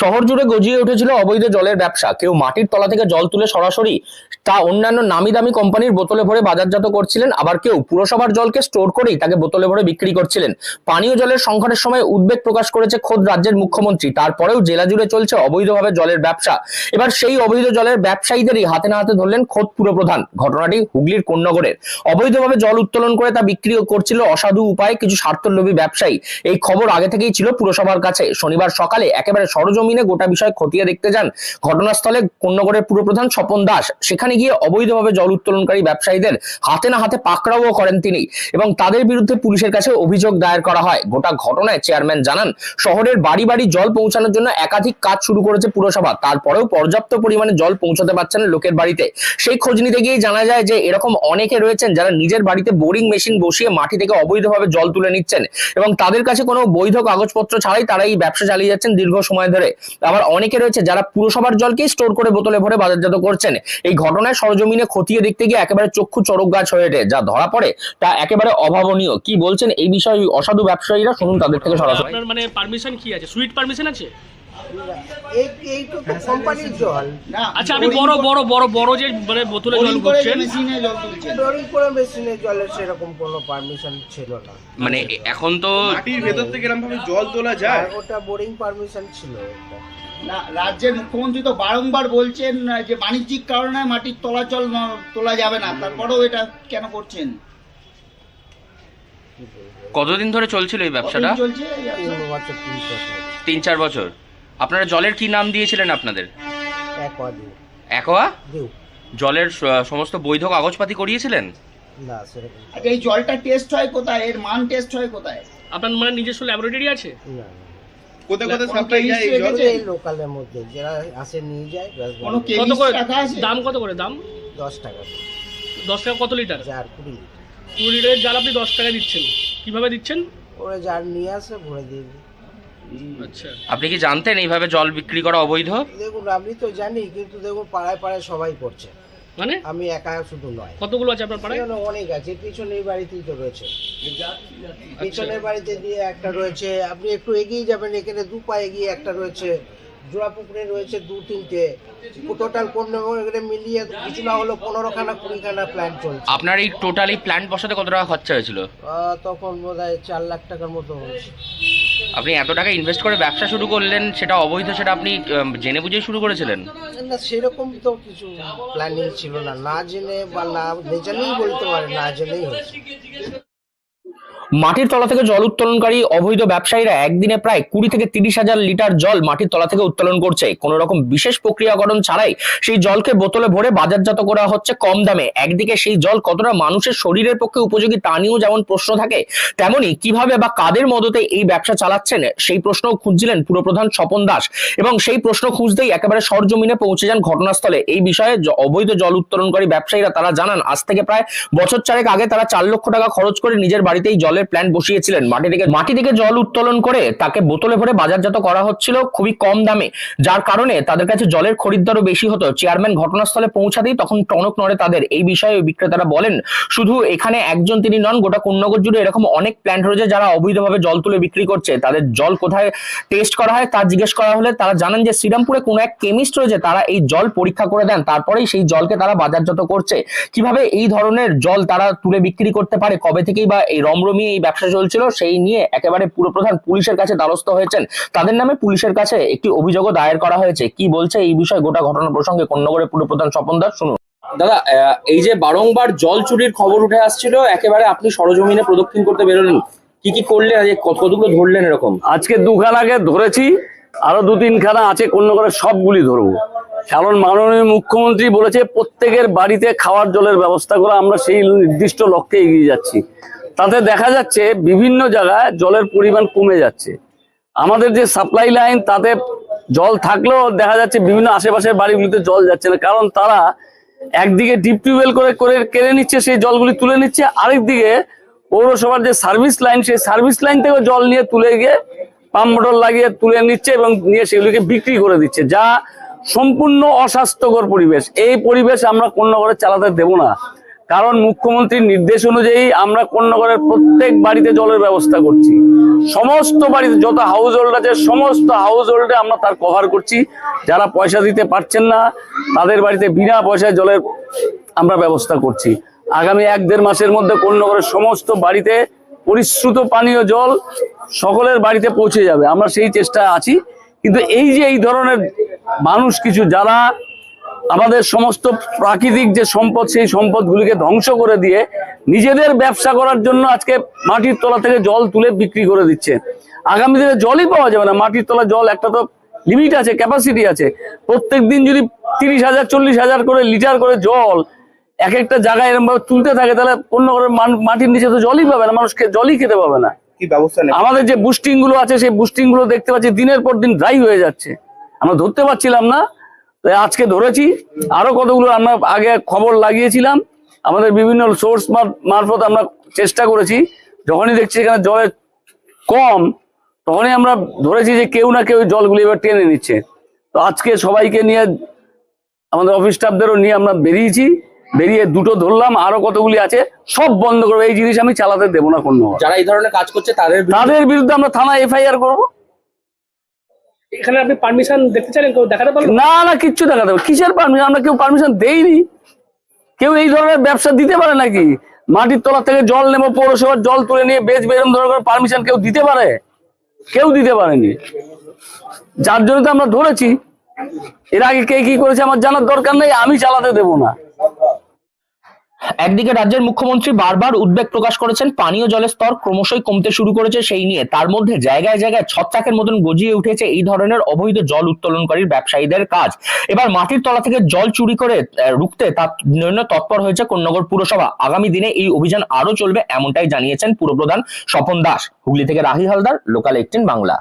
শহর জুড়ে গজিয়ে উঠেছিল অবৈধ জলের ব্যবসা। কেউ মাটির তলা থেকে জল তুলে সরাসরি তা অন্যান্য নামি দামি কোম্পানির বোতলে ভরে বাজারজাত করছিলেন, আবার কেউ পুরসভার জলকে স্টোর করেই তাকে বোতলে ভরে বিক্রি করছিলেন। পানীয় জলের সংকটের সময় উদ্বেগ প্রকাশ করেছে খোদ রাজ্যের মুখ্যমন্ত্রী। তারপরেও জেলা জুড়ে চলছে অবৈধভাবে জলের ব্যবসা। এবার সেই অবৈধ জলের ব্যবসায়ীদেরই হাতে না হাতে ধরলেন খোদ পুরপ্রধান। ঘটনাটি হুগলির কোন্নগরের। অবৈধভাবে জল উত্তোলন করে তা বিক্রি করছিল অসাধু উপায়ে কিছু স্বার্থলোভী ব্যবসায়ী। এই খবর আগে থেকেই ছিল পুরসভার কাছে। শনিবার সকালে একেবারে সরজমিনে গোটা বিষয় খতিয়ে দেখতে যান ঘটনাস্থলে কোন্নগরের পুরপ্রধান স্বপন দাস। সেখানে গিয়ে অবৈধভাবে জল উত্তোলনকারী ব্যবসায়ীদের হাতে না হাতে পাকড়াও করেন তিনি এবং তাদের বিরুদ্ধে পুলিশের কাছে অভিযোগ দায়ের করা হয়। গোটা ঘটনায় চেয়ারম্যান জানান, শহরের বাড়ি বাড়ি জল পৌঁছানোর জন্য একাধিক কাজ শুরু করেছে পুরসভা। তারপরেও পর্যাপ্ত পরিমাণে জল পৌঁছাতে পারছেন লোকের বাড়িতে। সেই খোঁজ নিতে গিয়ে জানা যায় যে এরকম অনেকে রয়েছেন যারা নিজের বাড়িতে বোরিং মেশিন বসিয়ে মাটি থেকে অবৈধভাবে জল তুলে নিচ্ছেন এবং তাদের কাছে কোনো বৈধ কাগজপত্র ছাড়াই তারা এই ব্যবসা চালিয়ে যাচ্ছেন দীর্ঘ সময় ধরে। আবার অনেকে রয়েছে যারা পুরসভার জলকেই স্টোর করে বোতলে ভরে বাজারজাত করছেন। এই ঘটনায় সরজমিনে খতিয়ে দেখতে গিয়ে একেবারে চক্ষু চড়ক গাছ হয়ে ওঠে। যা ধরা পড়ে তা একেবারে অভাবনীয়। কি বলছেন এই বিষয়ে অসাধু ব্যবসায়ীরা, শুনুন তাদের থেকে সরাসরি। আপনার মানে পারমিশন কি আছে? সুইট পারমিশন আছে? এইটা তো কোম্পানির জল। আচ্ছা, আপনি বড় বড় বড় বড় যে মানে বোতলে জল করছেন, বোরিং করে মেশিনে জলের সেরকম কোনো পারমিশন ছিল না। মানে এখন তো মাটির ভেতর থেকে এরকম ভাবে জল তোলা যায়? আর ওটা বোরিং পারমিশন ছিল ওটা। না, রাজ্যের মুখ্যমন্ত্রী তো বারংবার বলছেন যে বাণিজ্যিক কারণে মাটির তলাচল তোলা যাবে না, তারপরেও এটা কেন করছেন? কতদিন ধরে চলছিল এই ব্যবসাটা? কতদিন চলছে? 3 বছর 3 বছর 3-4 বছর। আপনারা জলের কি নাম দিয়েছিলেন আপনাদের? একদিন অ্যাকোয়া দিও জলের সমস্ত বৈধ কাগজপাতি করিয়েছিলেন? না সেরকম আচ্ছা, এই জলটা টেস্ট হয় কোথায়? এর মান টেস্ট হয় কোথায়? আপনার মানে নিজস্ব ল্যাবরেটরি আছে? না কোথায় কোথায় কোনো সাপ্লাই যায় এই জল? এই লোকালের মধ্যে যারা আসে নিয়ে যায় ব্যাস কোনো কত কেমিস্ট করে রাখা আছে? দাম? কত করে দাম? 10 টাকা 10 টাকা কত লিটার? জার 20 20 লিটারের জাল আপনি 10 টাকা দিচ্ছেন। কিভাবে দিচ্ছেন? ওরা জার নিয়ে আসে ভরে দিয়ে দিই। আচ্ছা, আপনি কি জানতেন এইভাবে জল বিক্রি করা অবৈধ? দেখুন আমি তো জানি, কিন্তু দেখুন পাড়ায় পাড়ায় সবাই করছে, মানে আমি একা শুধু নয়। কতগুলো আছে আপনার পাড়ায়? এখানে অনেক আছে, পিছনের বাড়িতেই তো রয়েছে। পিছনের বাড়িতে দিয়ে একটা রয়েছে, আপনি একটু এগিয়ে যাবেন, এখানে 2 পা এগিয়ে একটা রয়েছে, জোড়াপুকুরে রয়েছে 2-3টে, টোটাল এখানে মিলিয়ে কিছু না হলো 15খানা 20খানা প্ল্যান্ট চলছে। আপনার এই টোটালি প্ল্যান্ট বসাতে কত টাকা খরচা হয়েছিল? তখন বোধহয় 4 লাখ টাকার মতো হয়েছে। আপনি এত টাকা ইনভেস্ট করে ব্যবসা শুরু করলেন, সেটা অবৈধ, সেটা আপনি জেনে বুঝেই শুরু করেছিলেন? না সেরকম তো কিছু প্ল্যানিং ছিল না, না জেনে বা না জেনেই বলতে পারে, না জেনেই হয়েছে। মাটির তলা থেকে জল উত্তোলনকারী অবৈধ ব্যবসায়ীরা একদিনে প্রায় 20 থেকে 30 হাজার লিটার জল মাটির তলা থেকে উত্তোলন করছে। কোন রকম বিশেষ প্রক্রিয়াকরণ ছাড়াই সেই জলকে বোতলে ভরে বাজারজাত করা হচ্ছে কম দামে। একদিকে সেই জল কতটা মানুষের শরীরের পক্ষে উপযোগী তা নিয়েও যেমন প্রশ্ন থাকে, তেমনি কিভাবে বা কাদের মদতে এই ব্যবসা চালাচ্ছেন সেই প্রশ্নও খুঁজছিলেন পুরপ্রধান স্বপন দাস। এবং সেই প্রশ্ন খুঁজতেই একেবারে সরজমিনে পৌঁছে যান ঘটনাস্থলে। এই বিষয়ে অবৈধ জল উত্তোলনকারী ব্যবসায়ীরা তারা জানান, আজ থেকে প্রায় বছর 4 আগে তারা 4 লক্ষ টাকা খরচ করে নিজের বাড়িতেই জলের প্ল্যান্ট বসিয়েছিলেন। মাটি থেকে জল উত্তোলন করে তাকে বোতলে ভরে বাজারজাত করা হচ্ছিল খুবই কম দামে, যার কারণে তাদের কাছে জলের খরিদ্দারও বেশি হতো। চেয়ারম্যান ঘটনাস্থলে পৌঁছাতেই তখন টনক নড়ে তাদের। এই বিষয়ে বিক্রেতারা বলেন, শুধু এখানে একজন তিনি নন, গোটা কোন্নগর জুড়ে এরকম অনেক প্ল্যান্ট রয়েছে যারা অবৈধভাবে জল তুলে বিক্রি করছে। তাদের জল কোথায় টেস্ট করা হয় তা জিজ্ঞেস করা হলে তারা জানান যে শ্রীরামপুরে কোনো এক কেমিস্ট রয়েছে, তারা এই জল পরীক্ষা করে দেন, তারপরেই সেই জলকে তারা বাজারজাত করছে। কিভাবে এই ধরনের জল তারা তুলে বিক্রি করতে পারে, কবে থেকেই বা এই রমরমিয়ে এই ব্যবসা চলছিল, সেই নিয়ে একেবারে পুরপ্রধান পুলিশের কাছে দ্বারস্থ হয়েছেন। তাদের নামে পুলিশের কাছে একটি অভিযোগও দায়ের করা হয়েছে। কি বলছে এই বিষয়ে গোটা ঘটনা প্রসঙ্গে কোন্নগরের পুরপ্রধান স্বপন দাস, শুনুন। দাদা, এই যে বারংবার জল চুরির খবর উঠে আসছিল, একেবারে আপনি সরজমিনে প্রদক্ষিণ করতে বেরোলেন, কি কি করলেন, কতগুলো ধরলেন এরকম? আজকে 2 খানাকে ধরেছি, আরো 2-3 খানা আছে কোন্নগরের, সবগুলি ধরবো। কারণ মাননীয় মুখ্যমন্ত্রী বলেছে প্রত্যেকের বাড়িতে খাওয়ার জলের ব্যবস্থা করা, আমরা সেই নির্দিষ্ট লক্ষ্যে এগিয়ে যাচ্ছি। তাতে দেখা যাচ্ছে বিভিন্ন জায়গায় জলের পরিমাণ কমে যাচ্ছে। আমাদের যে সাপ্লাই লাইন তাতে জল থাকলেও দেখা যাচ্ছে বিভিন্ন আশেপাশের বাড়িগুলিতে জল যাচ্ছে না, কারণ তারা একদিকে ডিপ টিউবওয়েল করে করে কেড়ে নিচ্ছে, সেই জলগুলি তুলে নিচ্ছে, আরেকদিকে পৌরসভার যে সার্ভিস লাইন, সেই সার্ভিস লাইন থেকে জল নিয়ে তুলে গিয়ে পাম্প মোটর লাগিয়ে তুলে নিচ্ছে এবং নিয়ে সেগুলিকে বিক্রি করে দিচ্ছে, যা সম্পূর্ণ অস্বাস্থ্যকর পরিবেশ। এই পরিবেশ আমরা কোন্নগরে চালাতে দেব না। কারণ মুখ্যমন্ত্রীর নির্দেশ অনুযায়ী আমরা কোন্নগরের প্রত্যেক বাড়িতে জলের ব্যবস্থা করছি। সমস্ত বাড়িতে যত হাউস হোল্ড আছে সমস্ত হাউস হোল্ডে আমরা তার কভার করছি। যারা পয়সা দিতে পারছেন না তাদের বাড়িতে বিনা পয়সায় জলের আমরা ব্যবস্থা করছি। আগামী 1-1.5 মাসের মধ্যে কোন্নগরের সমস্ত বাড়িতে পরিশ্রুত পানীয় জল সকলের বাড়িতে পৌঁছে যাবে, আমরা সেই চেষ্টায় আছি। কিন্তু এই যে এই ধরনের মানুষ কিছু যারা আমাদের সমস্ত প্রাকৃতিক যে সম্পদ সেই সম্পদগুলিকে ধ্বংস করে দিয়ে নিজেদের ব্যবসা করার জন্য আজকে মাটির তলা থেকে জল তুলে বিক্রি করে দিচ্ছে। আগামী দিনে জলই পাওয়া যাবে না। মাটির তলা জল একটা তো লিমিট আছে, ক্যাপাসিটি আছে। প্রত্যেক দিন যদি 30,000 40,000 করে লিটার করে জল এক একটা জায়গায় এরকম ভাবে তুলতে থাকে তাহলে অন্য করে মাটির নিচে তো জলই পাবে না, মানুষকে জলই খেতে পাবে না। কি ব্যবস্থা নেই? আমাদের যে বুস্টিং গুলো আছে সেই বুস্টিং গুলো দেখতে পাচ্ছি দিনের পর দিন ড্রাই হয়ে যাচ্ছে, আমরা ধরতে পারছিলাম না। তো আজকে ধরেছি, আরো কতগুলো আমরা আগে খবর লাগিয়েছিলাম, আমাদের বিভিন্ন সোর্স মারফত আমরা চেষ্টা করেছি। যখনই দেখছি এখানে জলের কম তখনই আমরা ধরেছি যে কেউ না কেউ জলগুলি এবার টেনে নিচ্ছে। তো আজকে সবাইকে নিয়ে আমাদের অফিস স্টাফদেরও নিয়ে আমরা বেরিয়ে দুটো ধরলাম, আরো কতগুলি আছে, সব বন্ধ করবো। এই জিনিস আমি চালাতে দেবো না কোনো। যারা এই ধরনের কাজ করছে তাদের বিরুদ্ধে আমরা থানায় FIR করবো। এখানে আপনি পারমিশন দেখতে চাইলেন, কেউ দেখাতে পারবেন? না কিচ্ছু দেখাতে হবে, কিসের পারমিশন? আমরা কেউ পারমিশন দেইনি। কেউ এই ধরনের ব্যবসা দিতে পারে নাকি? মাটির তলা থেকে জল নেবো, পৌরসভার জল তুলে নিয়ে বেচবে, এরকম ধরনের পারমিশন কেউ দিতে পারে? কেউ দিতে পারেনি। যার জন্য তো আমরা ধরেছি। এর আগে কে কি করেছে আমার জানার দরকার নেই, আমি চালাতে দেবো না। একদিকে রাজ্যের মুখ্যমন্ত্রী বারবার উদ্বেগ প্রকাশ করেছেন, পানীয় জলের স্তর ক্রমশই কমতে শুরু করেছে সেই নিয়ে। তার মধ্যে জায়গায় জায়গায় ছত্রাকের মতন গজিয়ে উঠেছে এই ধরনের অবৈধ জল উত্তোলনকারীর ব্যবসায়ীদের কাজ। এবার মাটির তলা থেকে জল চুরি করে রুখতে তার জন্য তৎপর হয়েছে কোন্নগর পুরসভা। আগামী দিনে এই অভিযান আরো চলবে এমনটাই জানিয়েছেন পুরপ্রধান স্বপন দাস। হুগলি থেকে রাহি হালদার, লোকাল 18 বাংলা।